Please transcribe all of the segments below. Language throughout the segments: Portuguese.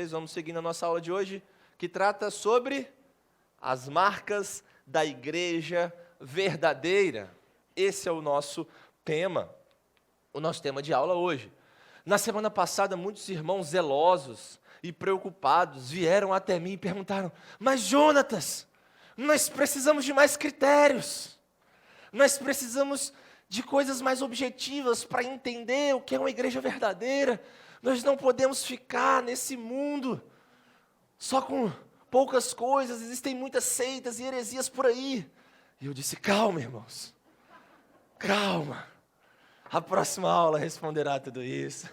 vocês, vamos seguir na nossa aula de hoje, que trata sobre as marcas da igreja verdadeira. Esse é o nosso tema de aula hoje. Na semana passada, muitos irmãos zelosos e preocupados vieram até mim e perguntaram: mas Jonatas, nós precisamos de mais critérios, nós precisamos de coisas mais objetivas para entender o que é uma igreja verdadeira. Nós não podemos ficar nesse mundo só com poucas coisas, existem muitas seitas e heresias por aí. E eu disse: calma, irmãos, calma, a próxima aula responderá tudo isso.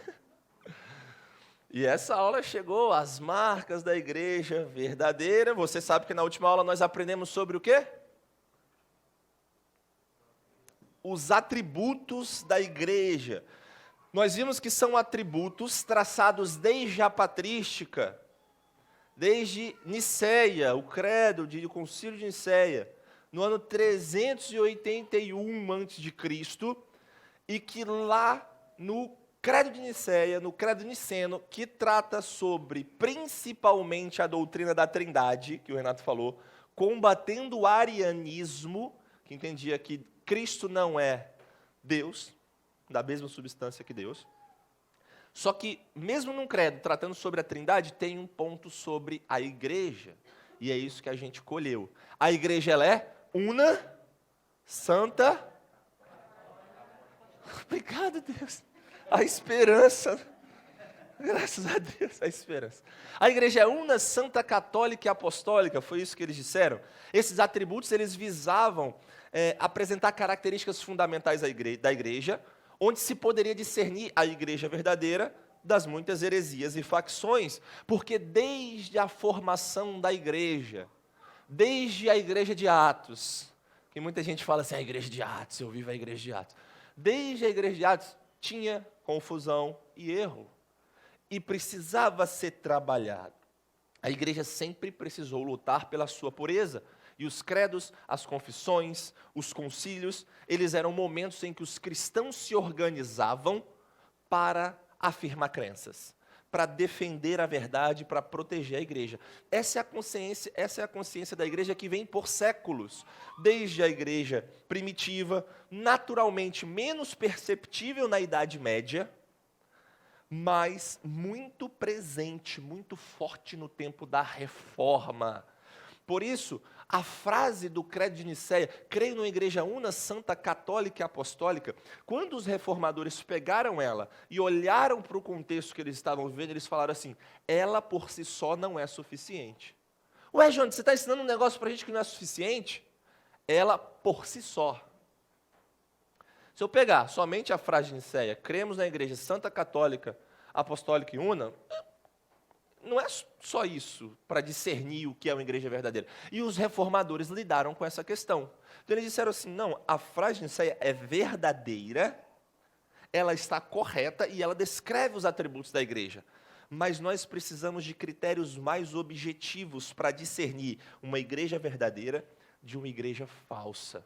E essa aula chegou às marcas da igreja verdadeira. Você sabe que na última aula nós aprendemos sobre o quê? Os atributos da igreja. Nós vimos que são atributos traçados desde a patrística, desde Nicéia, o credo do concílio de Nicéia, no ano 381 a.C., e que lá no credo de Nicéia, no credo niceno, que trata sobre principalmente a doutrina da Trindade, que o Renato falou, combatendo o arianismo, que entendia que Cristo não é Deus, da mesma substância que Deus. Só que, mesmo num credo tratando sobre a Trindade, tem um ponto sobre a igreja. E é isso que a gente colheu. A igreja, ela é una, santa. Obrigado, Deus. A esperança. Graças a Deus, a esperança. A igreja é una, santa, católica e apostólica. Foi isso que eles disseram. Esses atributos, eles visavam apresentar características fundamentais da igreja, onde se poderia discernir a igreja verdadeira das muitas heresias e facções, porque desde a formação da igreja, desde a igreja de Atos, que muita gente fala assim, a igreja de Atos, eu vivo a igreja de Atos, desde a igreja de Atos tinha confusão e erro, e precisava ser trabalhado. A igreja sempre precisou lutar pela sua pureza, e os credos, as confissões, os concílios, eles eram momentos em que os cristãos se organizavam para afirmar crenças, para defender a verdade, para proteger a igreja. Essa é a consciência da igreja que vem por séculos, desde a igreja primitiva, naturalmente menos perceptível na Idade Média, mas muito presente, muito forte no tempo da Reforma. Por isso, a frase do credo de Nicéia, creio numa igreja una, santa, católica e apostólica, quando os reformadores pegaram ela e olharam para o contexto que eles estavam vivendo, eles falaram assim, ela por si só não é suficiente. Ué, João, você está ensinando um negócio para a gente que não é suficiente? Ela por si só. Se eu pegar somente a frase de Nicéia, cremos na igreja santa, católica, apostólica e una, não é só isso para discernir o que é uma igreja verdadeira. E os reformadores lidaram com essa questão. Então eles disseram assim, não, a frase de Nicéia é verdadeira, ela está correta e ela descreve os atributos da igreja. Mas nós precisamos de critérios mais objetivos para discernir uma igreja verdadeira de uma igreja falsa.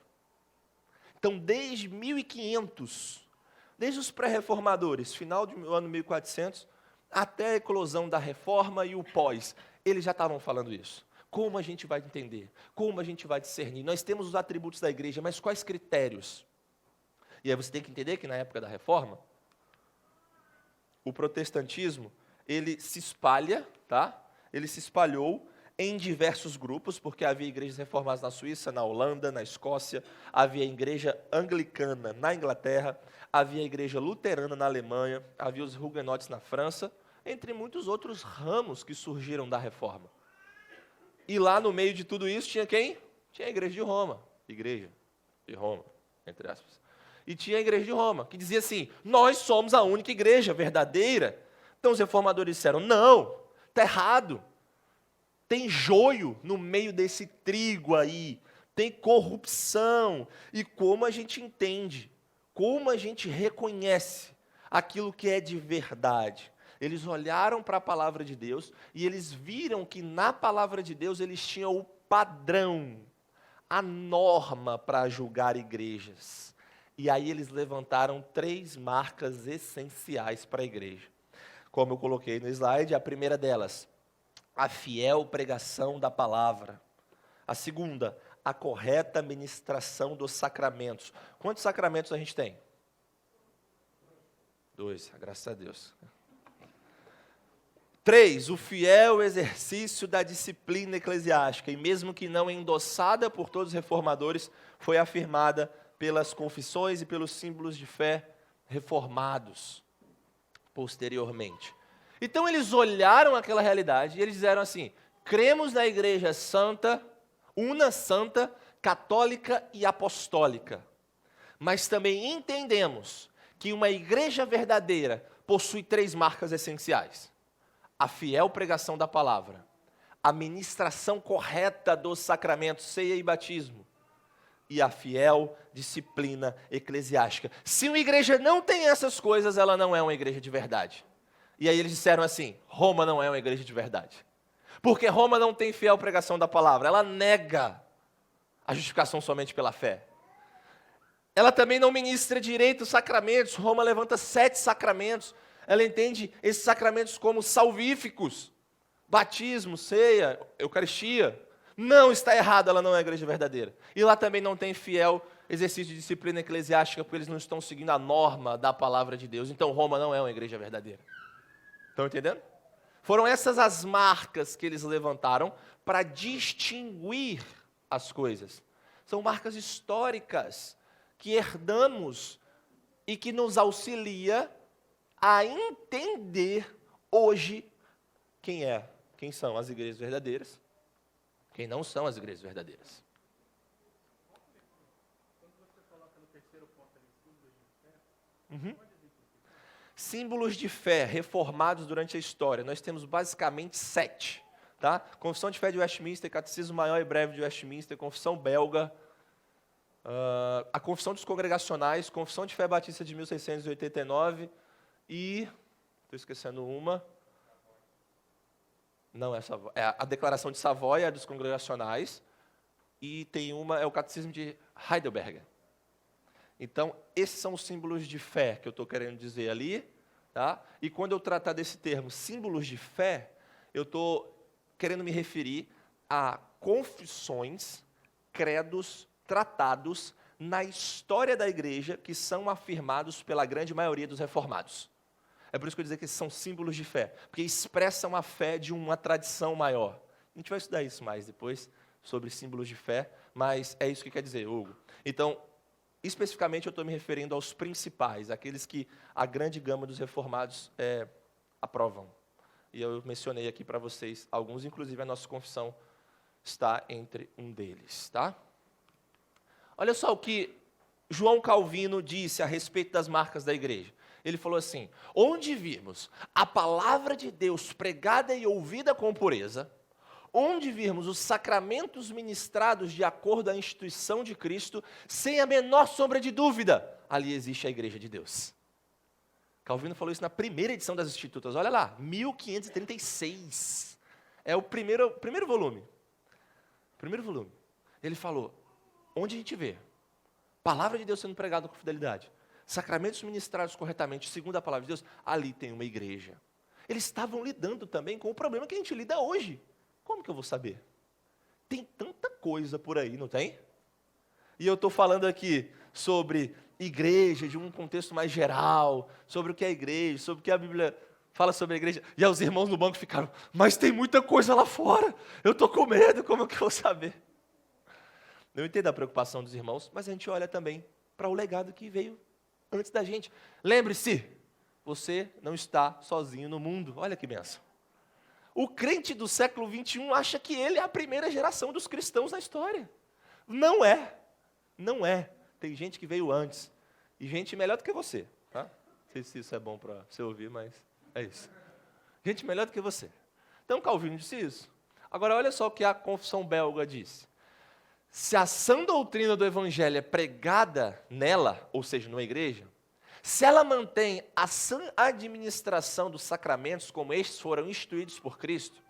Então, desde 1500, desde os pré-reformadores, final do ano 1400, até a eclosão da reforma e o pós, eles já estavam falando isso. Como a gente vai entender? Como a gente vai discernir? Nós temos os atributos da igreja, mas quais critérios? E aí você tem que entender que na época da reforma, o protestantismo, ele se espalha, tá? Ele se espalhou em diversos grupos, porque havia igrejas reformadas na Suíça, na Holanda, na Escócia, havia a igreja anglicana na Inglaterra, havia a igreja luterana na Alemanha, havia os huguenotes na França, entre muitos outros ramos que surgiram da reforma. E lá no meio de tudo isso tinha quem? Tinha a igreja de Roma, entre aspas. E tinha a igreja de Roma, que dizia assim, nós somos a única igreja verdadeira. Então os reformadores disseram, não, está errado. Tem joio no meio desse trigo aí, tem corrupção. E como a gente entende, como a gente reconhece aquilo que é de verdade? Eles olharam para a palavra de Deus e eles viram que na palavra de Deus eles tinham o padrão, a norma para julgar igrejas. E aí eles levantaram 3 marcas essenciais para a igreja. Como eu coloquei no slide, a primeira delas, a fiel pregação da palavra. A segunda, a correta ministração dos sacramentos. Quantos sacramentos a gente tem? 2, graças a Deus. 3, o fiel exercício da disciplina eclesiástica, e mesmo que não endossada por todos os reformadores, foi afirmada pelas confissões e pelos símbolos de fé reformados posteriormente. Então eles olharam aquela realidade e eles disseram assim: cremos na igreja santa, una, santa, católica e apostólica, mas também entendemos que uma igreja verdadeira possui 3 marcas essenciais: a fiel pregação da palavra, a ministração correta dos sacramentos, ceia e batismo, e a fiel disciplina eclesiástica. Se uma igreja não tem essas coisas, ela não é uma igreja de verdade. E aí eles disseram assim: Roma não é uma igreja de verdade. Porque Roma não tem fiel pregação da palavra, ela nega a justificação somente pela fé. Ela também não ministra direito os sacramentos. Roma levanta 7 sacramentos. Ela entende esses sacramentos como salvíficos: batismo, ceia, eucaristia. Não, está errado, ela não é a igreja verdadeira. E lá também não tem fiel exercício de disciplina eclesiástica, porque eles não estão seguindo a norma da palavra de Deus. Então Roma não é uma igreja verdadeira. Estão entendendo? Foram essas as marcas que eles levantaram para distinguir as coisas. São marcas históricas que herdamos e que nos auxilia a entender hoje quem são as igrejas verdadeiras, quem não são as igrejas verdadeiras. Quando você coloca no terceiro ponto ali, símbolos de fé, Símbolos de fé reformados durante a história. Nós temos basicamente 7. Tá? Confissão de Fé de Westminster, Catecismo Maior e Breve de Westminster, Confissão Belga, a Confissão dos Congregacionais, Confissão de Fé Batista de 1689 e... estou esquecendo uma. Não, é a Declaração de Savoia, a dos Congregacionais, e tem uma, é o Catecismo de Heidelberg. Então, esses são os símbolos de fé que eu estou querendo dizer ali, tá? E quando eu tratar desse termo, símbolos de fé, eu estou querendo me referir a confissões, credos, tratados na história da igreja que são afirmados pela grande maioria dos reformados. É por isso que eu dizer que esses são símbolos de fé, porque expressam a fé de uma tradição maior. A gente vai estudar isso mais depois, sobre símbolos de fé, mas é isso que quer dizer, Hugo. Então, especificamente eu estou me referindo aos principais, aqueles que a grande gama dos reformados aprovam. E eu mencionei aqui para vocês alguns, inclusive a nossa confissão está entre um deles, tá? Olha só o que João Calvino disse a respeito das marcas da igreja. Ele falou assim: onde virmos a palavra de Deus pregada e ouvida com pureza, onde virmos os sacramentos ministrados de acordo à instituição de Cristo, sem a menor sombra de dúvida, ali existe a igreja de Deus. Calvino falou isso na primeira edição das Institutas, olha lá, 1536. É o primeiro volume. Primeiro volume. Ele falou: onde a gente vê palavra de Deus sendo pregada com fidelidade, sacramentos ministrados corretamente, segundo a palavra de Deus, ali tem uma igreja. Eles estavam lidando também com o problema que a gente lida hoje. Como que eu vou saber? Tem tanta coisa por aí, não tem? E eu estou falando aqui sobre igreja, de um contexto mais geral, sobre o que é a igreja, sobre o que a Bíblia fala sobre a igreja. E aí os irmãos no banco ficaram: mas tem muita coisa lá fora, eu estou com medo, como que eu vou saber? Eu entendo a preocupação dos irmãos, mas a gente olha também para o legado que veio antes da gente. Lembre-se, você não está sozinho no mundo. Olha que bênção. O crente do século 21 acha que ele é a primeira geração dos cristãos na história. Não é. Não é. Tem gente que veio antes. E gente melhor do que você. Tá? Não sei se isso é bom para você ouvir, mas é isso. Gente melhor do que você. Então Calvino disse isso. Agora olha só o que a Confissão Belga diz. Se a sã doutrina do Evangelho é pregada nela, ou seja, numa igreja, se ela mantém a sã administração dos sacramentos como estes foram instituídos por Cristo,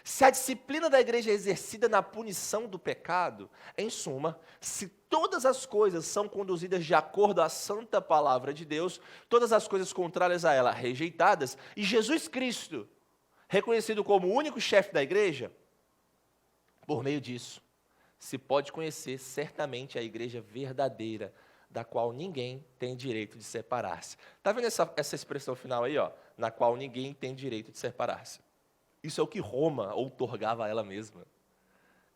se a disciplina da igreja é exercida na punição do pecado, em suma, se todas as coisas são conduzidas de acordo à santa palavra de Deus, todas as coisas contrárias a ela rejeitadas, e Jesus Cristo reconhecido como o único chefe da igreja, por meio disso, se pode conhecer certamente a igreja verdadeira, da qual ninguém tem direito de separar-se. Está vendo essa expressão final aí, ó? Na qual ninguém tem direito de separar-se. Isso é o que Roma outorgava a ela mesma.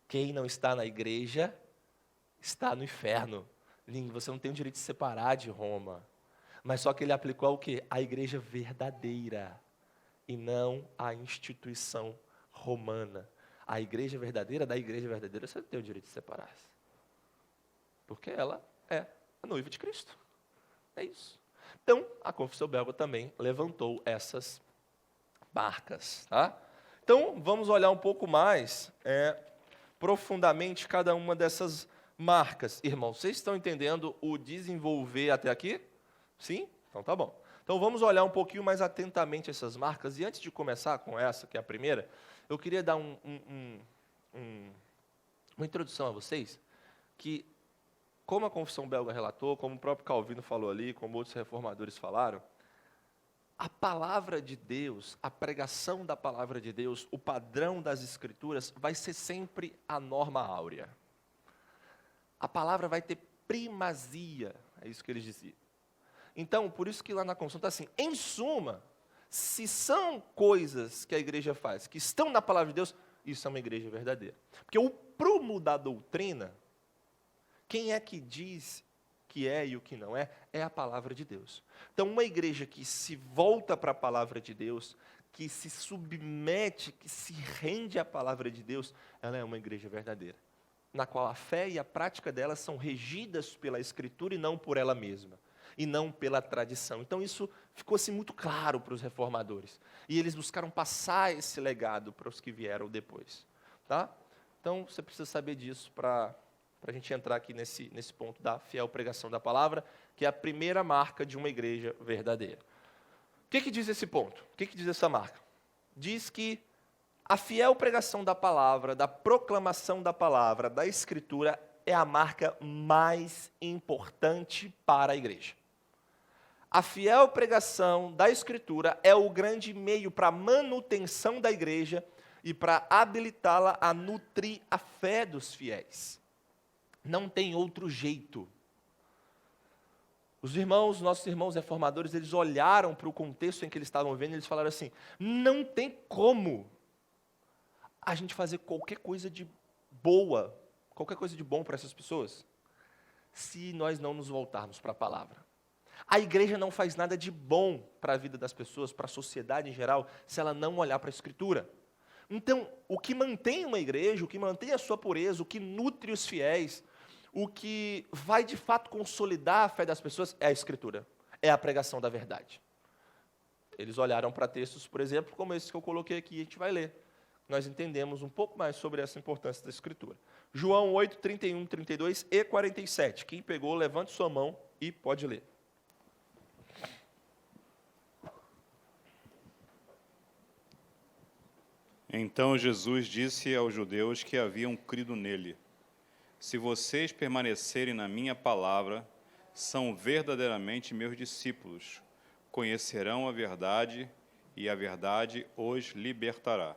Quem não está na igreja está no inferno. Você não tem o direito de se separar de Roma. Mas só que ele aplicou o quê? A igreja verdadeira, e não a instituição romana. A igreja verdadeira, da igreja verdadeira, você não tem o direito de separar-se. Porque ela é a noiva de Cristo. É isso. Então, a Confissão Belga também levantou essas marcas. Tá? Então, vamos olhar um pouco mais profundamente cada uma dessas marcas. Irmãos, vocês estão entendendo o desenvolver até aqui? Sim? Então tá bom. Então vamos olhar um pouquinho mais atentamente essas marcas. E antes de começar com essa, que é a primeira, eu queria dar uma introdução a vocês, que como a Confissão Belga relatou, como o próprio Calvino falou ali, como outros reformadores falaram, a palavra de Deus, a pregação da palavra de Deus, o padrão das Escrituras, vai ser sempre a norma áurea. A palavra vai ter primazia, é isso que eles diziam. Então, por isso que lá na Confissão está assim, em suma, se são coisas que a igreja faz, que estão na palavra de Deus, isso é uma igreja verdadeira. Porque o prumo da doutrina, quem é que diz que é e o que não é a palavra de Deus. Então, uma igreja que se volta para a palavra de Deus, que se submete, que se rende à palavra de Deus, ela é uma igreja verdadeira, na qual a fé e a prática dela são regidas pela Escritura e não por ela mesma, e não pela tradição. Então, isso ficou assim, muito claro para os reformadores. E eles buscaram passar esse legado para os que vieram depois. Tá? Então, você precisa saber disso para a gente entrar aqui nesse ponto da fiel pregação da palavra, que é a primeira marca de uma igreja verdadeira. O que diz esse ponto? O que diz essa marca? Diz que a fiel pregação da palavra, da proclamação da palavra, da Escritura, é a marca mais importante para a igreja. A fiel pregação da Escritura é o grande meio para a manutenção da igreja e para habilitá-la a nutrir a fé dos fiéis. Não tem outro jeito. Os irmãos, nossos irmãos reformadores, eles olharam para o contexto em que eles estavam vendo e eles falaram assim, não tem como a gente fazer qualquer coisa de boa, qualquer coisa de bom para essas pessoas, se nós não nos voltarmos para a palavra. A igreja não faz nada de bom para a vida das pessoas, para a sociedade em geral, se ela não olhar para a Escritura. Então, o que mantém uma igreja, o que mantém a sua pureza, o que nutre os fiéis, o que vai de fato consolidar a fé das pessoas é a Escritura, é a pregação da verdade. Eles olharam para textos, por exemplo, como esse que eu coloquei aqui, a gente vai ler. Nós entendemos um pouco mais sobre essa importância da Escritura. João 8, 31, 32 e 47. Quem pegou, levante sua mão e pode ler. Então Jesus disse aos judeus que haviam crido nele, se vocês permanecerem na minha palavra, são verdadeiramente meus discípulos, conhecerão a verdade e a verdade os libertará.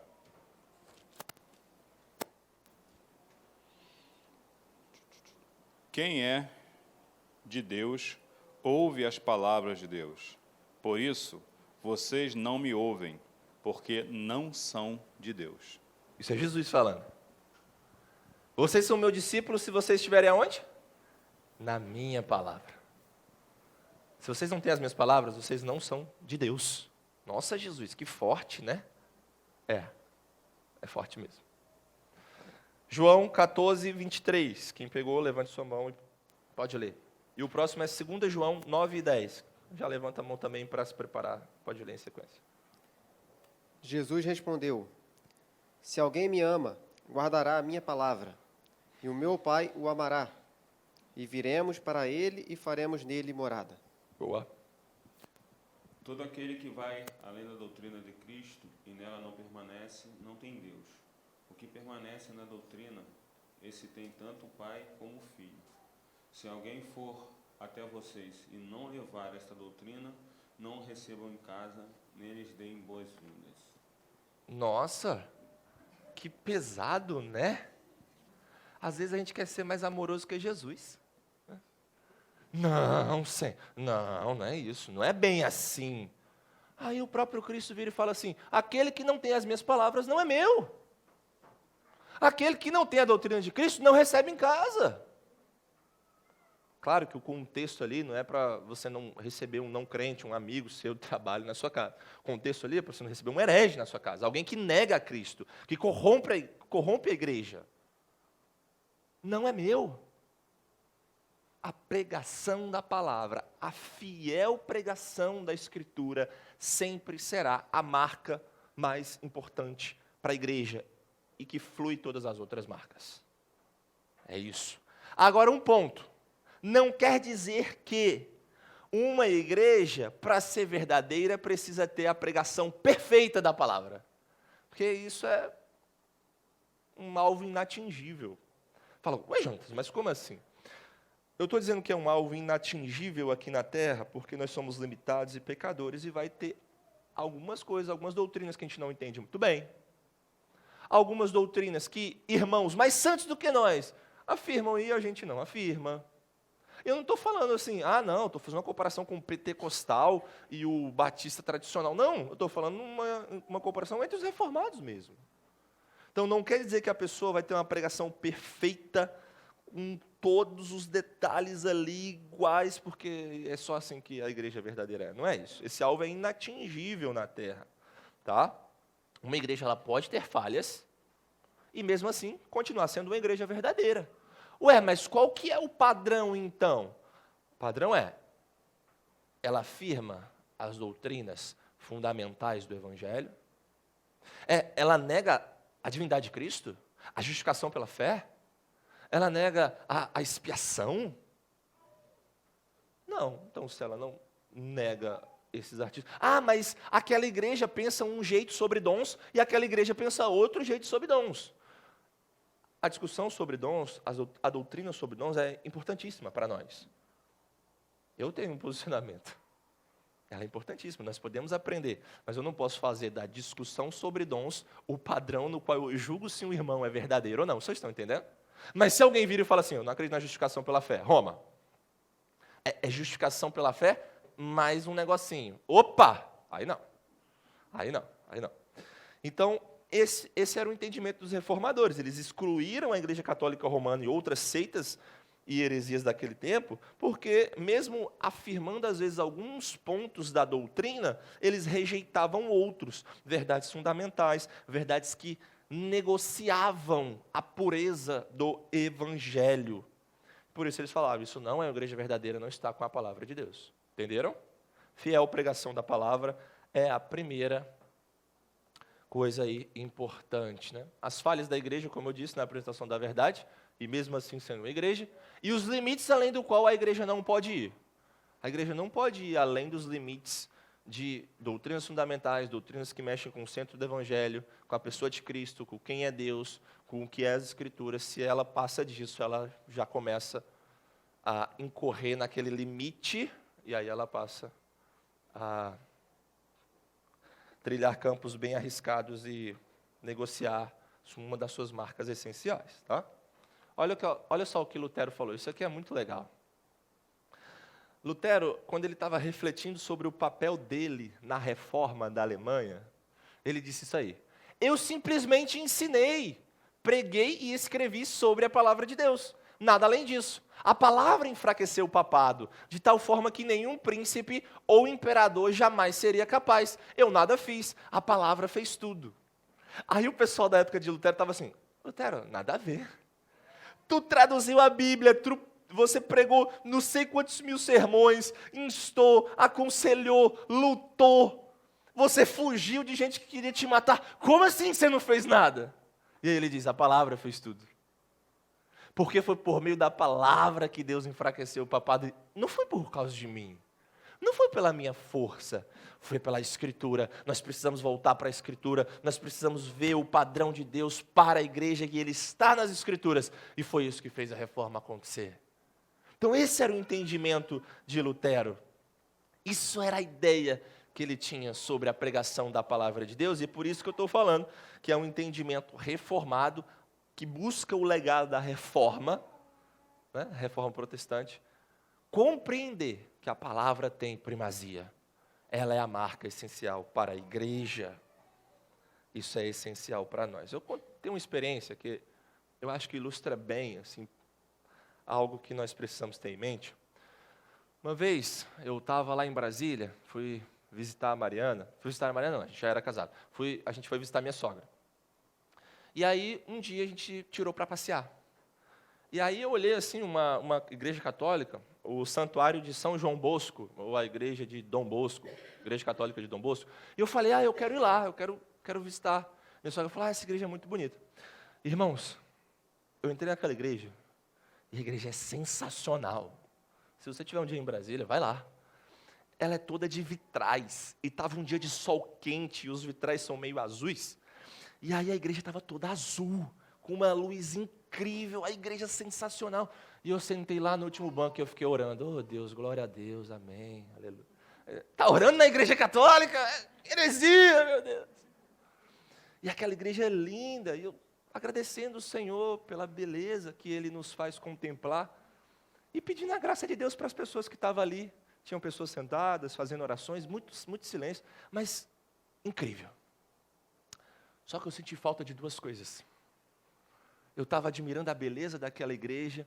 Quem é de Deus, ouve as palavras de Deus. Por isso, vocês não me ouvem, porque não são de Deus. Isso é Jesus falando. Vocês são meus discípulos se vocês estiverem aonde? Na minha palavra. Se vocês não têm as minhas palavras, vocês não são de Deus. Nossa, Jesus, que forte, né? É forte mesmo. João 14, 23. Quem pegou, levante sua mão e pode ler. E o próximo é 2 João 9 e 10. Já levanta a mão também para se preparar. Pode ler em sequência. Jesus respondeu, se alguém me ama, guardará a minha palavra, e o meu Pai o amará, e viremos para ele e faremos nele morada. Boa. Todo aquele que vai além da doutrina de Cristo e nela não permanece, não tem Deus. O que permanece na doutrina, esse tem tanto o Pai como o Filho. Se alguém for até vocês e não levar esta doutrina, não o recebam em casa, nem lhes deem boas-vindas. Nossa, que pesado, né? Às vezes a gente quer ser mais amoroso que Jesus. Não, não é isso, não é bem assim. Aí o próprio Cristo vira e fala assim: aquele que não tem as minhas palavras não é meu. Aquele que não tem a doutrina de Cristo não recebe em casa. Claro que o contexto ali não é para você não receber um não crente, um amigo seu de trabalho na sua casa. O contexto ali é para você não receber um herege na sua casa, alguém que nega a Cristo, que corrompe a igreja. Não é meu. A pregação da palavra, a fiel pregação da Escritura, sempre será a marca mais importante para a igreja e que flui todas as outras marcas. É isso. Agora, um ponto. Não quer dizer que uma igreja, para ser verdadeira, precisa ter a pregação perfeita da palavra. Porque isso é um alvo inatingível. Fala, ué, Jonas, mas como assim? Eu estou dizendo que é um alvo inatingível aqui na Terra, porque nós somos limitados e pecadores, e vai ter algumas coisas, algumas doutrinas que a gente não entende muito bem. Algumas doutrinas que irmãos mais santos do que nós afirmam e a gente não afirma. Eu não estou falando assim, não, estou fazendo uma comparação com o pentecostal e o batista tradicional. Não, eu estou falando uma comparação entre os reformados mesmo. Então, não quer dizer que a pessoa vai ter uma pregação perfeita, com todos os detalhes ali iguais, porque é só assim que a igreja verdadeira é. Não é isso. Esse alvo é inatingível na Terra. Tá? Uma igreja ela pode ter falhas e, mesmo assim, continuar sendo uma igreja verdadeira. Ué, mas qual que é o padrão, então? O padrão ela afirma as doutrinas fundamentais do Evangelho, ela nega a divindade de Cristo, a justificação pela fé, ela nega a expiação? Não, então se ela não nega esses artigos... mas aquela igreja pensa um jeito sobre dons e aquela igreja pensa outro jeito sobre dons. A discussão sobre dons, a doutrina sobre dons é importantíssima para nós. Eu tenho um posicionamento. Ela é importantíssima, nós podemos aprender, mas eu não posso fazer da discussão sobre dons o padrão no qual eu julgo se um irmão é verdadeiro ou não. Vocês estão entendendo? Mas se alguém vira e fala assim, eu não acredito na justificação pela fé. Roma, é justificação pela fé, mais um negocinho. Opa! Aí não. Então, esse era o entendimento dos reformadores. Eles excluíram a Igreja Católica Romana e outras seitas e heresias daquele tempo, porque mesmo afirmando às vezes alguns pontos da doutrina, eles rejeitavam outros, verdades fundamentais, verdades que negociavam a pureza do Evangelho. Por isso eles falavam, isso não é uma igreja verdadeira, não está com a palavra de Deus. Entenderam? Fiel pregação da palavra é a primeira coisa aí importante, né? As falhas da igreja, como eu disse na apresentação da verdade, e mesmo assim sendo uma igreja, e os limites além do qual a igreja não pode ir. A igreja não pode ir além dos limites de doutrinas fundamentais, doutrinas que mexem com o centro do Evangelho, com a pessoa de Cristo, com quem é Deus, com o que é as Escrituras. Se ela passa disso, ela já começa a incorrer naquele limite, e aí ela passa a trilhar campos bem arriscados e negociar uma das suas marcas essenciais. Tá? Olha só o que Lutero falou, isso aqui é muito legal. Lutero, quando ele estava refletindo sobre o papel dele na reforma da Alemanha, ele disse isso aí: eu simplesmente ensinei, preguei e escrevi sobre a palavra de Deus, nada além disso. A palavra enfraqueceu o papado, de tal forma que nenhum príncipe ou imperador jamais seria capaz. Eu nada fiz, a palavra fez tudo. Aí o pessoal da época de Lutero estava assim, Lutero, nada a ver. Tu traduziu a Bíblia, você pregou não sei quantos mil sermões, instou, aconselhou, lutou. Você fugiu de gente que queria te matar. Como assim você não fez nada? E aí ele diz, a palavra fez tudo. Porque foi por meio da palavra que Deus enfraqueceu o papado. Não foi por causa de mim. Não foi pela minha força. Foi pela Escritura. Nós precisamos voltar para a Escritura. Nós precisamos ver o padrão de Deus para a igreja, e Ele está nas Escrituras. E foi isso que fez a reforma acontecer. Então esse era o entendimento de Lutero. Isso era a ideia que ele tinha sobre a pregação da palavra de Deus, e por isso que eu estou falando que é um entendimento reformado, que busca o legado da reforma, né, reforma protestante, compreender que a palavra tem primazia. Ela é a marca essencial para a igreja. Isso é essencial para nós. Eu tenho uma experiência que eu acho que ilustra bem assim, algo que nós precisamos ter em mente. Uma vez, eu estava lá em Brasília, fui visitar a Mariana. Fui visitar a Mariana não, a gente já era casado. A gente foi visitar minha sogra. E aí, um dia, a gente tirou para passear. E aí eu olhei assim, uma igreja católica, o santuário de São João Bosco, ou a igreja de Dom Bosco, igreja católica de Dom Bosco. E eu falei, eu quero ir lá, eu quero visitar. Minha sogra falou, essa igreja é muito bonita. Irmãos, eu entrei naquela igreja, e a igreja é sensacional. Se você tiver um dia em Brasília, vai lá. Ela é toda de vitrais, e estava um dia de sol quente, e os vitrais são meio azuis. E aí a igreja estava toda azul, com uma luz incrível, a igreja sensacional. E eu sentei lá no último banco e eu fiquei orando. Oh Deus, glória a Deus, amém, aleluia. Está orando na igreja católica? Heresia, meu Deus. E aquela igreja é linda, e eu agradecendo o Senhor pela beleza que Ele nos faz contemplar, e pedindo a graça de Deus para as pessoas que estavam ali. Tinham pessoas sentadas, fazendo orações, muito silêncio, mas incrível. Só que eu senti falta de duas coisas. Eu estava admirando a beleza daquela igreja,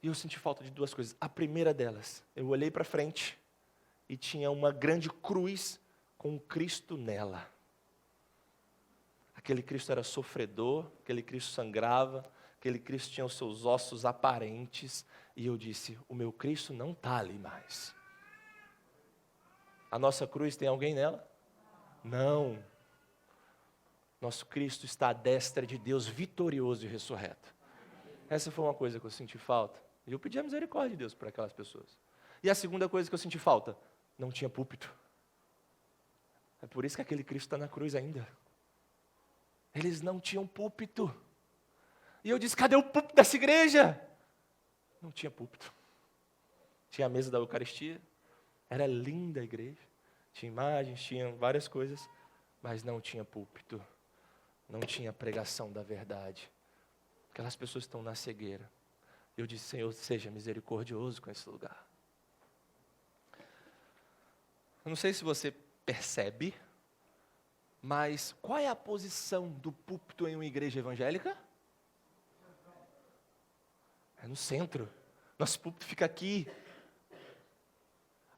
e eu senti falta de duas coisas. A primeira delas, eu olhei para frente, e tinha uma grande cruz com um Cristo nela. Aquele Cristo era sofredor, aquele Cristo sangrava, aquele Cristo tinha os seus ossos aparentes, e eu disse, o meu Cristo não está ali mais. A nossa cruz tem alguém nela? Não. Nosso Cristo está à destra de Deus, vitorioso e ressurreto. Essa foi uma coisa que eu senti falta. E eu pedi a misericórdia de Deus para aquelas pessoas. E a segunda coisa que eu senti falta, não tinha púlpito. É por isso que aquele Cristo está na cruz ainda. Eles não tinham púlpito. E eu disse, cadê o púlpito dessa igreja? Não tinha púlpito. Tinha a mesa da Eucaristia. Era linda a igreja. Tinha imagens, tinha várias coisas. Mas não tinha púlpito. Não tinha pregação da verdade. Aquelas pessoas estão na cegueira. Eu disse, Senhor, seja misericordioso com esse lugar. Eu não sei se você percebe, mas qual é a posição do púlpito em uma igreja evangélica? É no centro. Nosso púlpito fica aqui.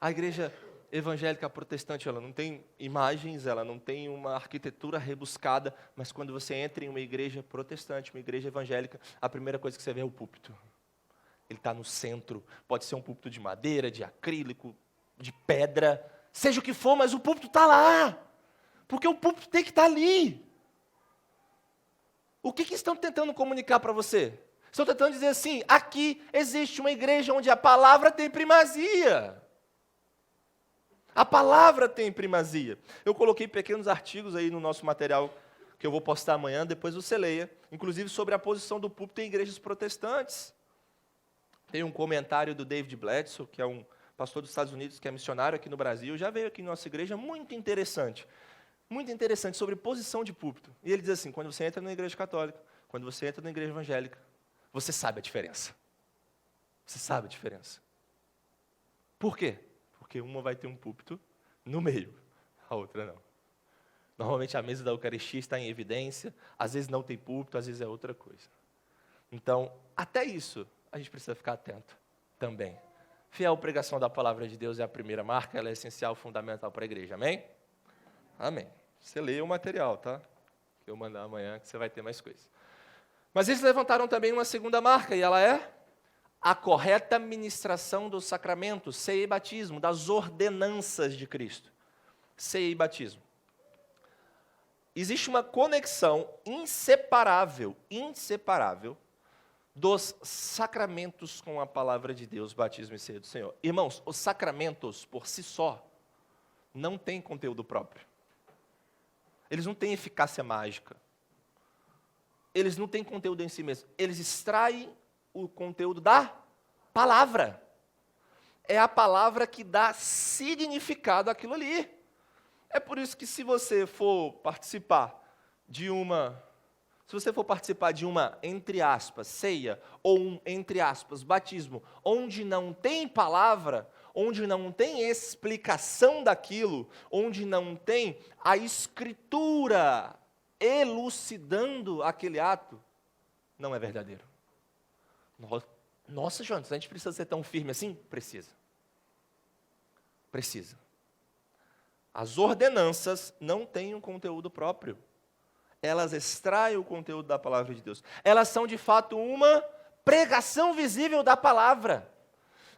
A igreja evangélica protestante, ela não tem imagens, ela não tem uma arquitetura rebuscada, mas quando você entra em uma igreja protestante, uma igreja evangélica, a primeira coisa que você vê é o púlpito. Ele está no centro. Pode ser um púlpito de madeira, de acrílico, de pedra, seja o que for, mas o púlpito está lá. Porque o púlpito tem que estar ali. O que estão tentando comunicar para você? Estão tentando dizer assim, aqui existe uma igreja onde a palavra tem primazia. A palavra tem primazia. Eu coloquei pequenos artigos aí no nosso material, que eu vou postar amanhã, depois você leia, inclusive sobre a posição do púlpito em igrejas protestantes. Tem um comentário do David Bledsoe, que é um pastor dos Estados Unidos, que é missionário aqui no Brasil, já veio aqui em nossa igreja, muito interessante, sobre posição de púlpito. E ele diz assim, quando você entra na igreja católica, quando você entra na igreja evangélica, você sabe a diferença. Você sabe a diferença. Por quê? Porque uma vai ter um púlpito no meio, a outra não. Normalmente a mesa da Eucaristia está em evidência, às vezes não tem púlpito, às vezes é outra coisa. Então, até isso, a gente precisa ficar atento também. Fiel pregação da palavra de Deus é a primeira marca, ela é essencial, fundamental para a igreja, amém? Amém. Você lê o material, tá? Que eu mandar amanhã, que você vai ter mais coisas. Mas eles levantaram também uma segunda marca, e ela é a correta ministração dos sacramentos, ceia e batismo, das ordenanças de Cristo. Ceia e batismo. Existe uma conexão inseparável dos sacramentos com a palavra de Deus, batismo e ceia do Senhor. Irmãos, os sacramentos, por si só, não têm conteúdo próprio. Eles não têm eficácia mágica. Eles não têm conteúdo em si mesmos. Eles extraem o conteúdo da palavra. É a palavra que dá significado àquilo ali. É por isso que se você for participar de uma, entre aspas, ceia, ou um, entre aspas, batismo, onde não tem palavra, onde não tem explicação daquilo, onde não tem a escritura elucidando aquele ato, não é verdadeiro. Nossa, Jonas, a gente precisa ser tão firme assim? Precisa. Precisa. As ordenanças não têm um conteúdo próprio. Elas extraem o conteúdo da palavra de Deus. Elas são, de fato, uma pregação visível da palavra.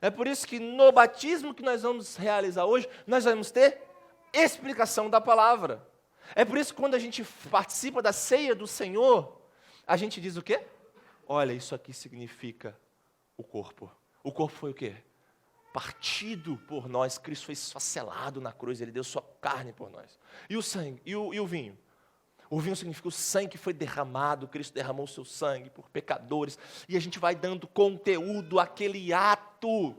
É por isso que no batismo que nós vamos realizar hoje, nós vamos ter explicação da palavra. É por isso que quando a gente participa da ceia do Senhor, a gente diz o quê? Olha, isso aqui significa o corpo. O corpo foi o quê? Partido por nós. Cristo foi esfacelado na cruz, Ele deu sua carne por nós. E o sangue? E o vinho? O vinho significa o sangue que foi derramado, Cristo derramou o seu sangue por pecadores, e a gente vai dando conteúdo àquele ato.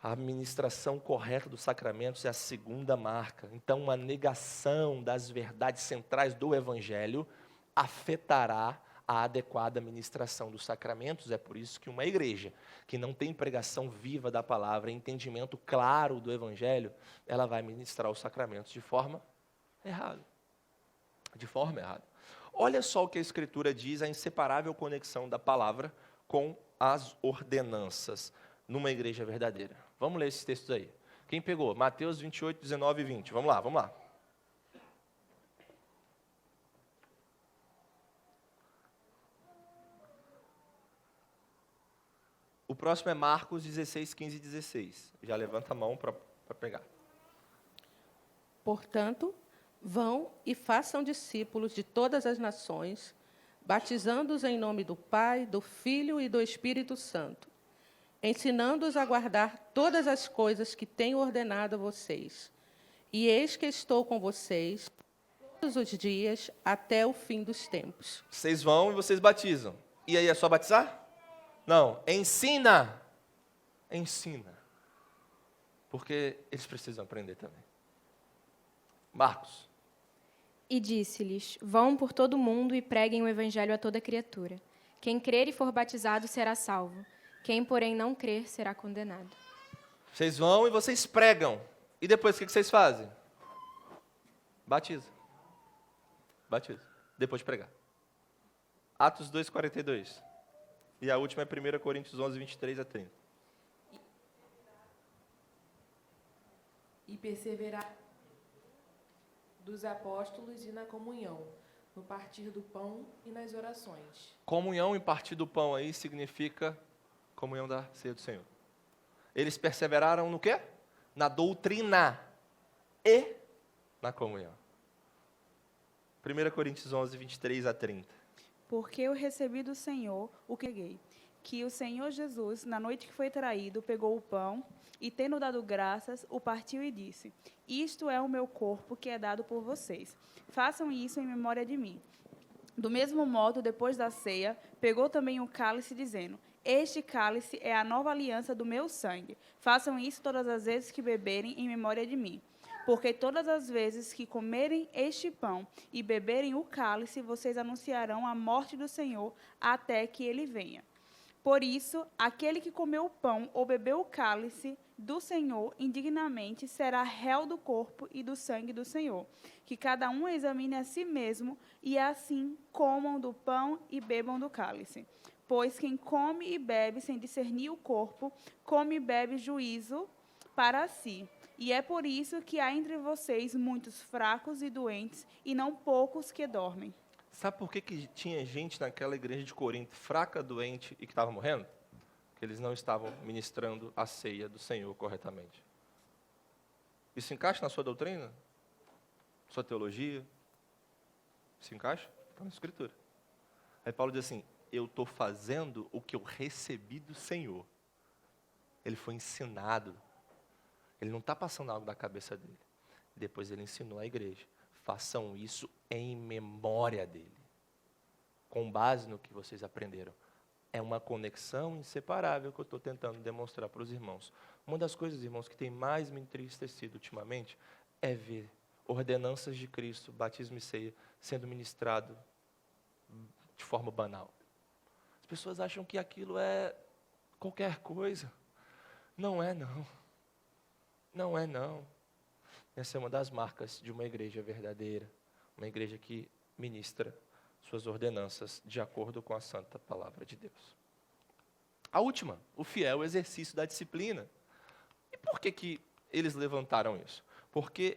A administração correta dos sacramentos é a segunda marca. Então, uma negação das verdades centrais do Evangelho afetará a adequada administração dos sacramentos. É por isso que uma igreja que não tem pregação viva da palavra, entendimento claro do Evangelho, ela vai ministrar os sacramentos de forma errada. De forma errada. Olha só o que a Escritura diz, a inseparável conexão da palavra com as ordenanças numa igreja verdadeira. Vamos ler esses textos aí. Quem pegou? Mateus 28, 19 e 20. Vamos lá, vamos lá. O próximo é Marcos 16, 15 e 16. Já levanta a mão para pegar. Portanto, vão e façam discípulos de todas as nações, batizando-os em nome do Pai, do Filho e do Espírito Santo, ensinando-os a guardar todas as coisas que tenho ordenado a vocês. E eis que estou com vocês todos os dias até o fim dos tempos. Vocês vão e vocês batizam. E aí é só batizar? Não, ensina. Ensina. Porque eles precisam aprender também. Marcos. E disse-lhes: Vão por todo o mundo e preguem o evangelho a toda criatura. Quem crer e for batizado será salvo. Quem, porém, não crer será condenado. Vocês vão e vocês pregam. E depois o que vocês fazem? Batiza. Batiza. Depois de pregar. Atos 2, 42. E a última é 1 Coríntios 11, 23 a 30. E perseverar dos apóstolos e na comunhão, no partir do pão e nas orações. Comunhão e partir do pão aí significa comunhão da ceia do Senhor. Eles perseveraram no quê? Na doutrina e na comunhão. 1 Coríntios 11, 23 a 30. Porque eu recebi do Senhor o que peguei, que o Senhor Jesus, na noite que foi traído, pegou o pão e, tendo dado graças, o partiu e disse: Isto é o meu corpo que é dado por vocês. Façam isso em memória de mim. Do mesmo modo, depois da ceia, pegou também o cálice, dizendo: Este cálice é a nova aliança do meu sangue. Façam isso todas as vezes que beberem em memória de mim. Porque todas as vezes que comerem este pão e beberem o cálice, vocês anunciarão a morte do Senhor até que ele venha. Por isso, aquele que comeu o pão ou bebeu o cálice do Senhor indignamente será réu do corpo e do sangue do Senhor. Que cada um examine a si mesmo e assim comam do pão e bebam do cálice. Pois quem come e bebe sem discernir o corpo, come e bebe juízo para si. E é por isso que há entre vocês muitos fracos e doentes, e não poucos que dormem. Sabe por que tinha gente naquela igreja de Corinto, fraca, doente e que estava morrendo? Porque eles não estavam ministrando a ceia do Senhor corretamente. Isso encaixa na sua doutrina? Sua teologia? Se encaixa? Está na Escritura. Aí Paulo diz assim: eu estou fazendo o que eu recebi do Senhor. Ele foi ensinado. Ele não está passando algo da cabeça dele. Depois ele ensinou à igreja: façam isso em memória dele. Com base no que vocês aprenderam. É uma conexão inseparável que eu estou tentando demonstrar para os irmãos. Uma das coisas, irmãos, que tem mais me entristecido ultimamente é ver ordenanças de Cristo, batismo e ceia, sendo ministrado de forma banal. As pessoas acham que aquilo é qualquer coisa. Não é, não. Não é, não. Essa é uma das marcas de uma igreja verdadeira, uma igreja que ministra suas ordenanças de acordo com a santa palavra de Deus. A última, o fiel exercício da disciplina. E por que eles levantaram isso? Porque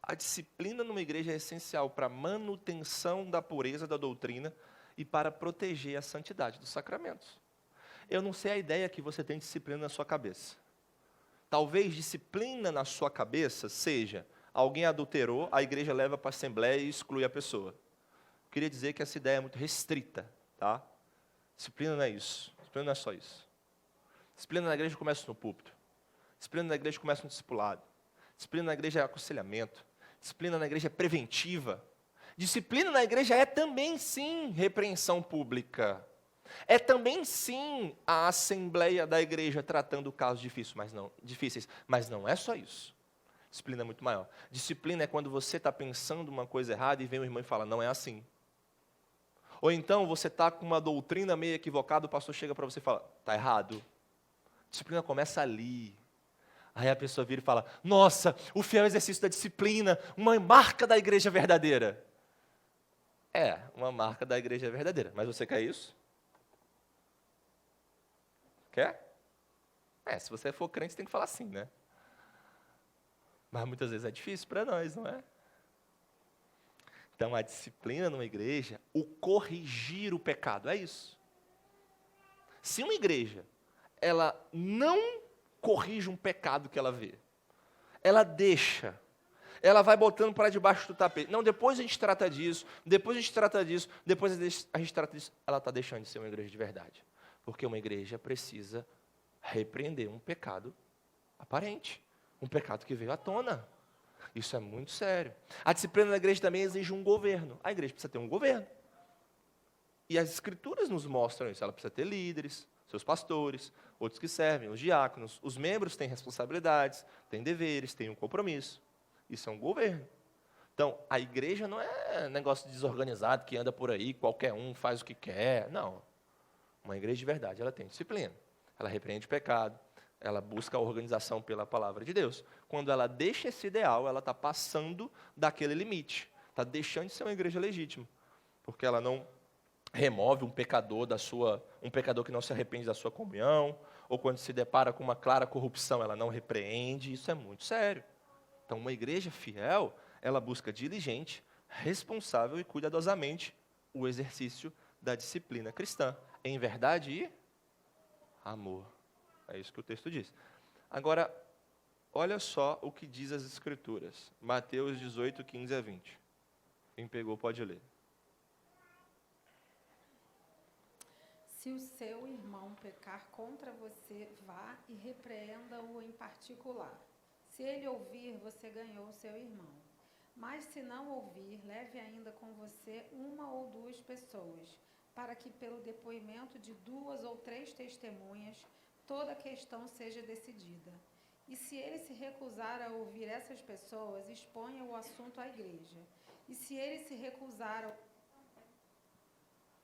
a disciplina numa igreja é essencial para a manutenção da pureza da doutrina e para proteger a santidade dos sacramentos. Eu não sei a ideia que você tem de disciplina na sua cabeça. Talvez disciplina na sua cabeça seja, alguém adulterou, a igreja leva para a assembleia e exclui a pessoa. Eu queria dizer que essa ideia é muito restrita, tá? Disciplina não é isso. Disciplina não é só isso. Disciplina na igreja começa no púlpito. Disciplina na igreja começa no discipulado. Disciplina na igreja é aconselhamento. Disciplina na igreja é preventiva. Disciplina na igreja é também, sim, repreensão pública. É também, sim, a assembleia da igreja tratando casos difíceis, mas não é só isso. Disciplina é muito maior. Disciplina é quando você está pensando uma coisa errada e vem um irmão e fala, não é assim. Ou então você está com uma doutrina meio equivocada, o pastor chega para você e fala, está errado. Disciplina começa ali. Aí a pessoa vira e fala, nossa, o fiel exercício da disciplina, uma marca da igreja verdadeira. É, uma marca da igreja verdadeira. Mas você quer isso? Quer? Se você for crente, você tem que falar assim, né? Mas muitas vezes é difícil para nós, não é? Então, a disciplina numa igreja, o corrigir o pecado, é isso. Se uma igreja, ela não corrige um pecado que ela vê, ela deixa, ela vai botando para debaixo do tapete. Não, depois a gente trata disso, depois a gente trata disso, depois a gente trata disso. Ela está deixando de ser uma igreja de verdade. Porque uma igreja precisa repreender um pecado aparente, um pecado que veio à tona. Isso é muito sério. A disciplina da igreja também exige um governo. A igreja precisa ter um governo. E as escrituras nos mostram isso. Ela precisa ter líderes, seus pastores, outros que servem, os diáconos. Os membros têm responsabilidades, têm deveres, têm um compromisso. Isso é um governo. Então, a igreja não é negócio desorganizado que anda por aí, qualquer um faz o que quer. Não. Uma igreja de verdade, ela tem disciplina. Ela repreende o pecado. Ela busca a organização pela palavra de Deus. Quando ela deixa esse ideal, ela está passando daquele limite. Está deixando de ser uma igreja legítima. Porque ela não remove um pecador que não se arrepende da sua comunhão, ou quando se depara com uma clara corrupção, ela não repreende. Isso é muito sério. Então, uma igreja fiel, ela busca diligente, responsável e cuidadosamente o exercício da disciplina cristã. Em verdade e amor. É isso que o texto diz. Agora, olha só o que diz as Escrituras. Mateus 18, 15 a 20. Quem pegou pode ler. Se o seu irmão pecar contra você, vá e repreenda-o em particular. Se ele ouvir, você ganhou o seu irmão. Mas se não ouvir, leve ainda com você uma ou duas pessoas, para que pelo depoimento de 2 ou 3 testemunhas, toda a questão seja decidida. E se ele se recusar a ouvir essas pessoas, exponha o assunto à igreja. E se ele se recusar a...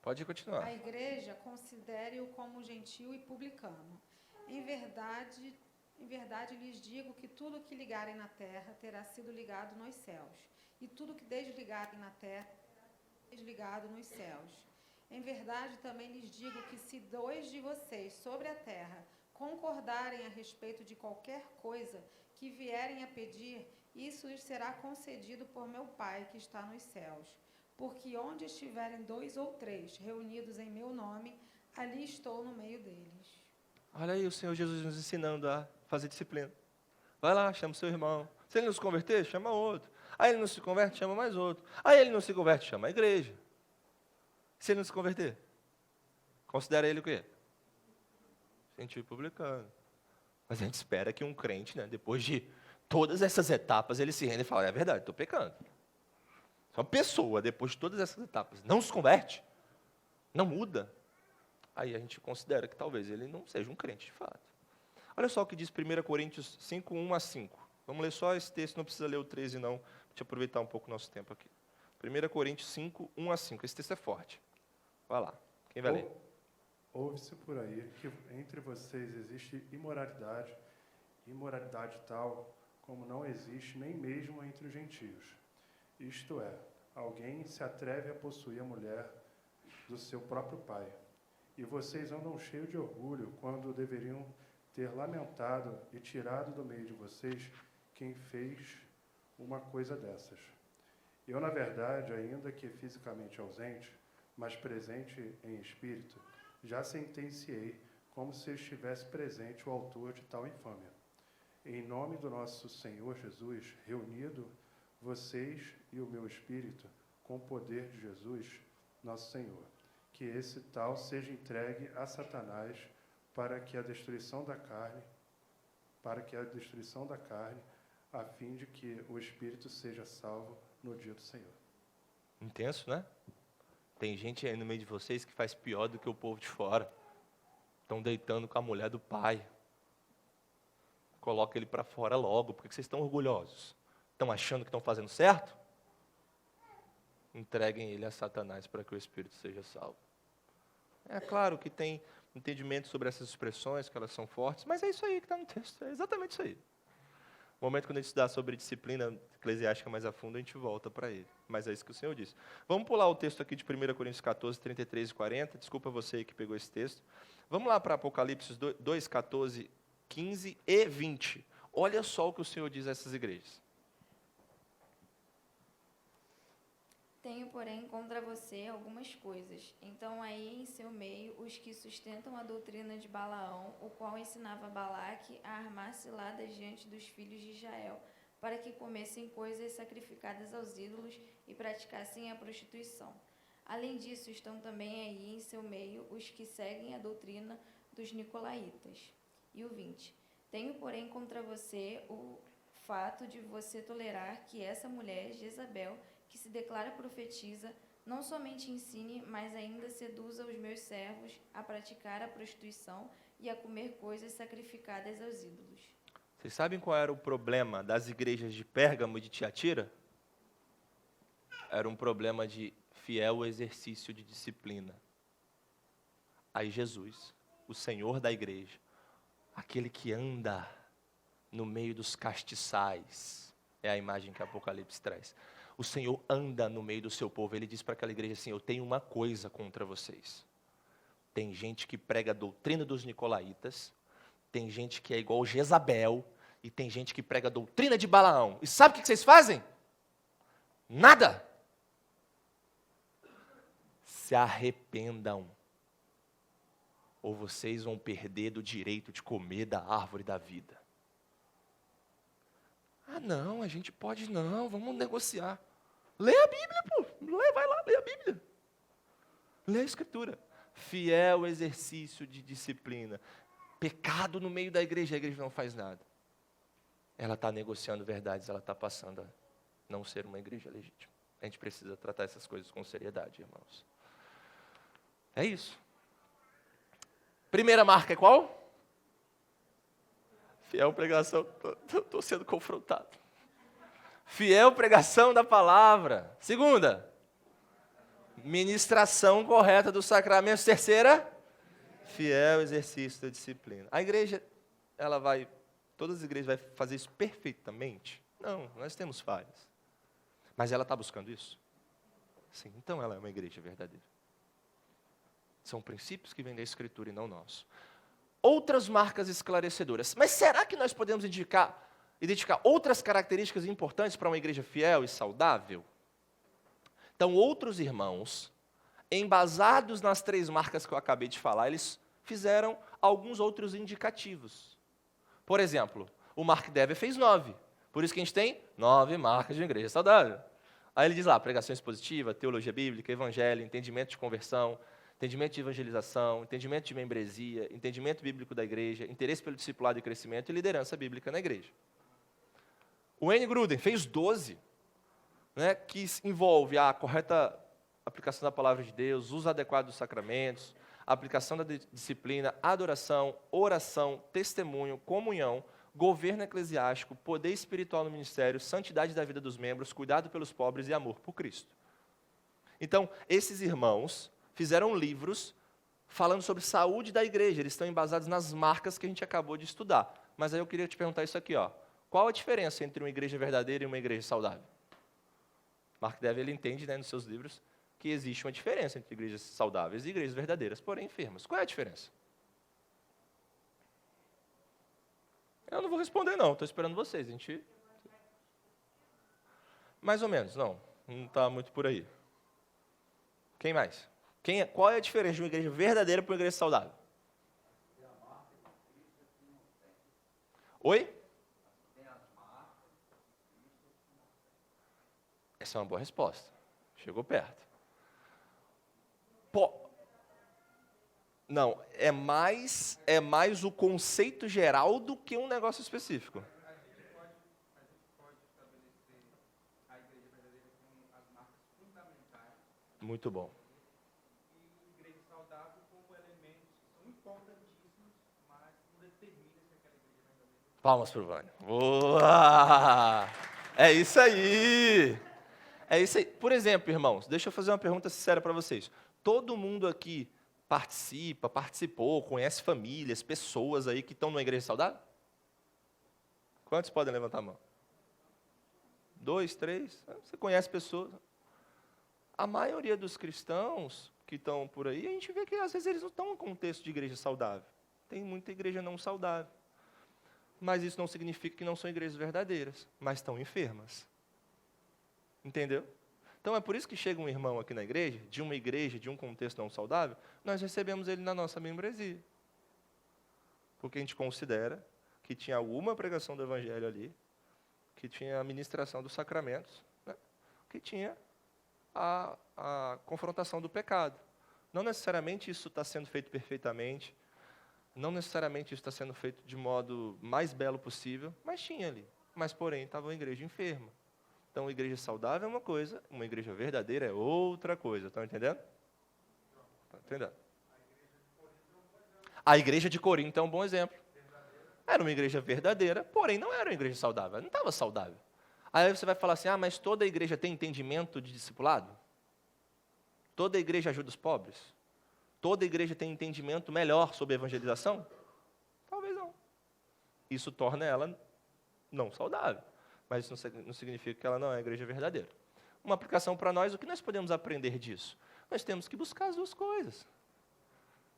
Pode continuar. A igreja considere-o como gentil e publicano. Em verdade lhes digo que tudo que ligarem na terra terá sido ligado nos céus, e tudo que desligarem na terra terá sido desligado nos céus. Em verdade também lhes digo que se 2 de vocês sobre a terra concordarem a respeito de qualquer coisa que vierem a pedir, isso lhes será concedido por meu Pai que está nos céus. Porque onde estiverem 2 ou 3 reunidos em meu nome, ali estou no meio deles. Olha aí o Senhor Jesus nos ensinando a fazer disciplina. Vai lá, chama o seu irmão. Se ele não se converter, chama outro. Aí ele não se converte, chama mais outro. Aí ele não se converte, chama a igreja. Se ele não se converter, considera ele o quê? Gentil e publicano. Mas a gente espera que um crente, né, depois de todas essas etapas, ele se renda e fala, é verdade, estou pecando. Se uma pessoa, depois de todas essas etapas, não se converte, não muda, aí a gente considera que talvez ele não seja um crente de fato. Olha só o que diz 1 Coríntios 5, 1 a 5. Vamos ler só esse texto, não precisa ler o 13 não. Deixa eu aproveitar um pouco o nosso tempo aqui. 1 Coríntios 5, 1 a 5. Esse texto é forte. Vai lá. Quem vai ler? Ouve-se por aí que entre vocês existe imoralidade tal como não existe nem mesmo entre os gentios. Isto é, alguém se atreve a possuir a mulher do seu próprio pai. E vocês andam cheios de orgulho quando deveriam ter lamentado e tirado do meio de vocês quem fez uma coisa dessas. Eu, na verdade, ainda que fisicamente ausente, mas presente em espírito, já sentenciei como se estivesse presente o autor de tal infâmia. Em nome do nosso Senhor Jesus, reunido vocês e o meu espírito, com o poder de Jesus, nosso Senhor, que esse tal seja entregue a Satanás para que a destruição da carne, a fim de que o espírito seja salvo no dia do Senhor. Intenso, né? Tem gente aí no meio de vocês que faz pior do que o povo de fora. Estão deitando com a mulher do pai. Coloca ele para fora logo, porque vocês estão orgulhosos. Estão achando que estão fazendo certo? Entreguem ele a Satanás para que o espírito seja salvo. É claro que tem entendimento sobre essas expressões, que elas são fortes, mas é isso aí que está no texto, é exatamente isso aí. No momento quando a gente estudar sobre disciplina eclesiástica mais a fundo, a gente volta para ele. Mas é isso que o Senhor disse. Vamos pular o texto aqui de 1 Coríntios 14, 33 e 40. Desculpa você aí que pegou esse texto. Vamos lá para Apocalipse 2, 14, 15 e 20. Olha só o que o Senhor diz a essas igrejas. Tenho, porém, contra você algumas coisas. Então, aí em seu meio, os que sustentam a doutrina de Balaão, o qual ensinava Balaque a armar ciladas diante dos filhos de Israel, para que comessem coisas sacrificadas aos ídolos e praticassem a prostituição. Além disso, estão também aí em seu meio os que seguem a doutrina dos nicolaítas. E o 20. Tenho, porém, contra você o fato de você tolerar que essa mulher, Jezabel, que se declara profetiza, não somente ensine, mas ainda seduza os meus servos a praticar a prostituição e a comer coisas sacrificadas aos ídolos. Vocês sabem qual era o problema das igrejas de Pérgamo e de Tiatira? Era um problema de fiel exercício de disciplina. Aí Jesus, o Senhor da igreja, aquele que anda no meio dos castiçais, é a imagem que Apocalipse traz. O Senhor anda no meio do seu povo. Ele diz para aquela igreja assim: eu tenho uma coisa contra vocês. Tem gente que prega a doutrina dos nicolaítas, tem gente que é igual Jezabel, e tem gente que prega a doutrina de Balaão. E sabe o que vocês fazem? Nada. Se arrependam, ou vocês vão perder do direito de comer da árvore da vida. Ah, não, a gente pode não, vamos negociar. Lê a Bíblia, pô. Vai lá, lê a Bíblia. Lê a Escritura. Fiel exercício de disciplina. Pecado no meio da igreja, a igreja não faz nada. Ela está negociando verdades, ela está passando a não ser uma igreja legítima. A gente precisa tratar essas coisas com seriedade, irmãos. É isso. Primeira marca é qual? Fiel pregação, estou sendo confrontado. Fiel pregação da palavra. Segunda, ministração correta dos sacramentos. Terceira, fiel exercício da disciplina. A igreja, todas as igrejas vão fazer isso perfeitamente? Não, nós temos falhas. Mas ela está buscando isso? Sim, então ela é uma igreja verdadeira. São princípios que vêm da Escritura e não nosso. Outras marcas esclarecedoras. Mas será que nós podemos identificar outras características importantes para uma igreja fiel e saudável? Então, outros irmãos, embasados nas 3 marcas que eu acabei de falar, eles fizeram alguns outros indicativos. Por exemplo, o Mark Dever fez 9. Por isso que a gente tem 9 marcas de uma igreja saudável. Aí ele diz lá, pregação expositiva, teologia bíblica, evangelho, entendimento de conversão, entendimento de evangelização, entendimento de membresia, entendimento bíblico da igreja, interesse pelo discipulado e crescimento e liderança bíblica na igreja. O Wayne Grudem fez 12, que envolve a correta aplicação da palavra de Deus, uso adequado dos sacramentos, aplicação da disciplina, adoração, oração, testemunho, comunhão, governo eclesiástico, poder espiritual no ministério, santidade da vida dos membros, cuidado pelos pobres e amor por Cristo. Então, esses irmãos fizeram livros falando sobre saúde da igreja. Eles estão embasados nas marcas que a gente acabou de estudar. Mas aí eu queria te perguntar isso aqui, ó. Qual a diferença entre uma igreja verdadeira e uma igreja saudável? Mark Dever, ele entende, né, nos seus livros que existe uma diferença entre igrejas saudáveis e igrejas verdadeiras, porém enfermas. Qual é a diferença? Eu não vou responder, não. Estou esperando vocês. A gente... Mais ou menos, não. Não está muito por aí. Quem mais? Qual é a diferença de uma igreja verdadeira para uma igreja saudável? Oi? Essa é uma boa resposta. Chegou perto. Não, é mais o conceito geral do que um negócio específico. A gente pode estabelecer a igreja verdadeira com as marcas fundamentais. Muito bom. E igreja saudável como elementos que são importantíssimos, mas não determina se aquela igreja é verdadeira. Palmas para o Vânia. Boa! É isso aí! É isso aí. Por exemplo, irmãos, deixa eu fazer uma pergunta sincera para vocês. Todo mundo aqui participou, conhece famílias, pessoas aí que estão numa igreja saudável? Quantos podem levantar a mão? 2, 3? Você conhece pessoas? A maioria dos cristãos que estão por aí, a gente vê que às vezes eles não estão no contexto de igreja saudável. Tem muita igreja não saudável. Mas isso não significa que não são igrejas verdadeiras, mas estão enfermas. Entendeu? Então é por isso que chega um irmão aqui na igreja, de um contexto não saudável, nós recebemos ele na nossa membresia. Porque a gente considera que tinha alguma pregação do evangelho ali, que tinha a ministração dos sacramentos, né? Que tinha a confrontação do pecado. Não necessariamente isso está sendo feito perfeitamente, não necessariamente isso está sendo feito de modo mais belo possível, mas tinha ali. Mas, porém, estava uma igreja enferma. Então, a igreja saudável é uma coisa, uma igreja verdadeira é outra coisa. Estão entendendo? Estão entendendo? A igreja de Corinto é um bom exemplo. Era uma igreja verdadeira, porém não era uma igreja saudável. Ela não estava saudável. Aí você vai falar assim, mas toda igreja tem entendimento de discipulado? Toda igreja ajuda os pobres? Toda igreja tem entendimento melhor sobre evangelização? Talvez não. Isso torna ela não saudável. Mas isso não significa que ela não é a igreja verdadeira. Uma aplicação para nós, o que nós podemos aprender disso? Nós temos que buscar as duas coisas.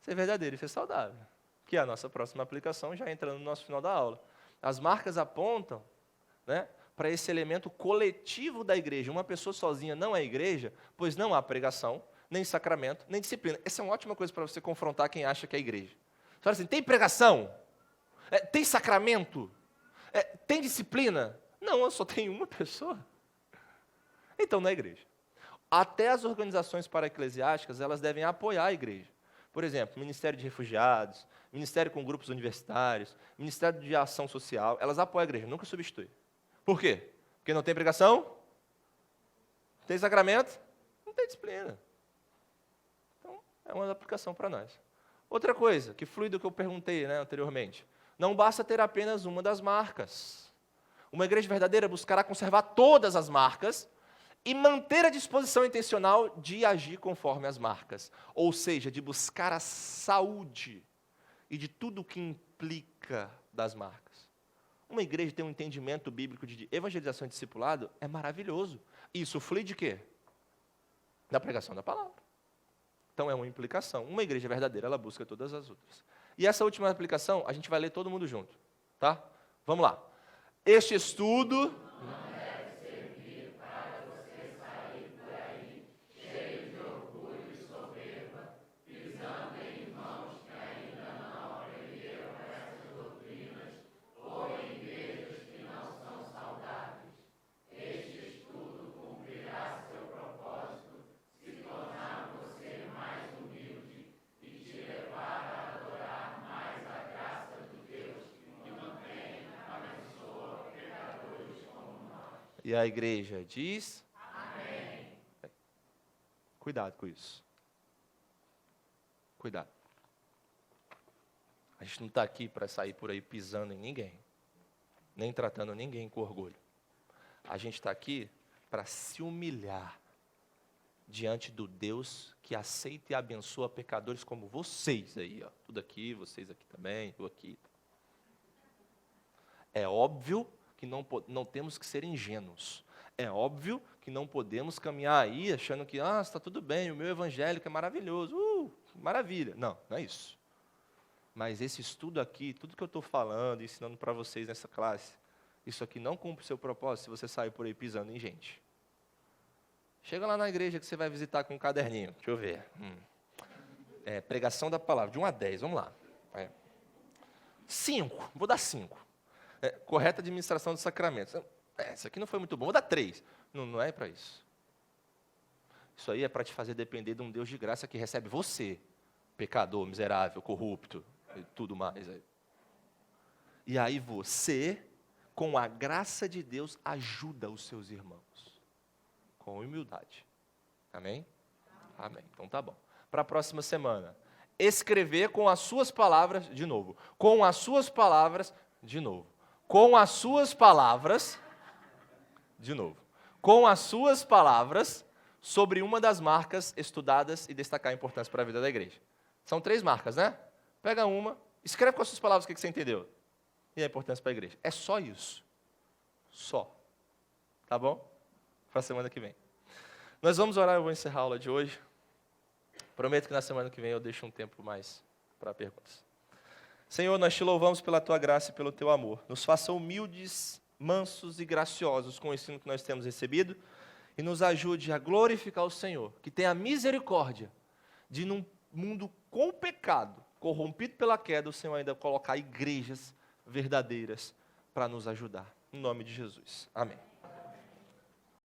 Ser verdadeiro e ser saudável. Que é a nossa próxima aplicação, já entrando no nosso final da aula. As marcas apontam, né, para esse elemento coletivo da igreja. Uma pessoa sozinha não é igreja, pois não há pregação, nem sacramento, nem disciplina. Essa é uma ótima coisa para você confrontar quem acha que é igreja. Você fala assim, tem pregação? Tem sacramento? Tem disciplina? Não, eu só tenho uma pessoa. Então não é igreja. Até as organizações para-eclesiásticas, elas devem apoiar a igreja. Por exemplo, Ministério de Refugiados, Ministério com grupos universitários, Ministério de Ação Social, elas apoiam a igreja, nunca substituem. Por quê? Porque não tem pregação? Não tem sacramento? Não tem disciplina. Então, é uma aplicação para nós. Outra coisa, que flui do que eu perguntei, né, anteriormente. Não basta ter apenas uma das marcas. Uma igreja verdadeira buscará conservar todas as marcas e manter a disposição intencional de agir conforme as marcas. Ou seja, de buscar a saúde e de tudo o que implica das marcas. Uma igreja tem um entendimento bíblico de evangelização e discipulado, é maravilhoso. Isso flui de quê? Da pregação da palavra. Então é uma implicação. Uma igreja verdadeira, ela busca todas as outras. E essa última aplicação, a gente vai ler todo mundo junto. Tá? Vamos lá. Este estudo não deve servir para você sair por aí, cheio de orgulho e soberba, pisando em irmãos que ainda não aprenderam essas doutrinas, ou em igrejas que não são saudáveis. Este estudo cumprirá seu propósito, se tornar você mais humilde e te levar a adorar mais a graça de Deus que mantém a pessoa. E a igreja diz? Amém. Cuidado com isso. Cuidado. A gente não está aqui para sair por aí pisando em ninguém, nem tratando ninguém com orgulho. A gente está aqui para se humilhar diante do Deus que aceita e abençoa pecadores como vocês aí, ó. Tudo aqui, vocês aqui também, eu aqui. É óbvio que não temos que ser ingênuos. É óbvio que não podemos caminhar aí achando que está tudo bem, o meu evangélico é maravilhoso, maravilha. Não, não é isso. Mas esse estudo aqui, tudo que eu estou falando, ensinando para vocês nessa classe, isso aqui não cumpre o seu propósito se você sair por aí pisando em gente. Chega lá na igreja que você vai visitar com um caderninho. Deixa eu ver. Pregação da palavra, de 1 a 10, vamos lá. 5, vou dar 5. Correta administração dos sacramentos. Isso aqui não foi muito bom, vou dar 3. Não é para isso. Isso aí é para te fazer depender de um Deus de graça que recebe você, pecador, miserável, corrupto, e tudo mais. E aí você, com a graça de Deus, ajuda os seus irmãos. Com humildade. Amém? Amém. Então tá bom. Para a próxima semana, escrever com as suas palavras, de novo. Com as suas palavras, de novo. Com as suas palavras, de novo. Com as suas palavras, sobre uma das marcas estudadas e destacar a importância para a vida da igreja. São 3 marcas, né? Pega uma, escreve com as suas palavras o que você entendeu. E a importância para a igreja. É só isso. Só. Tá bom? Para a semana que vem. Nós vamos orar, eu vou encerrar a aula de hoje. Prometo que na semana que vem eu deixo um tempo mais para perguntas. Senhor, nós te louvamos pela tua graça e pelo teu amor. Nos faça humildes, mansos e graciosos com o ensino que nós temos recebido e nos ajude a glorificar o Senhor, que tem a misericórdia de, num mundo com pecado, corrompido pela queda, o Senhor ainda colocar igrejas verdadeiras para nos ajudar. Em nome de Jesus. Amém.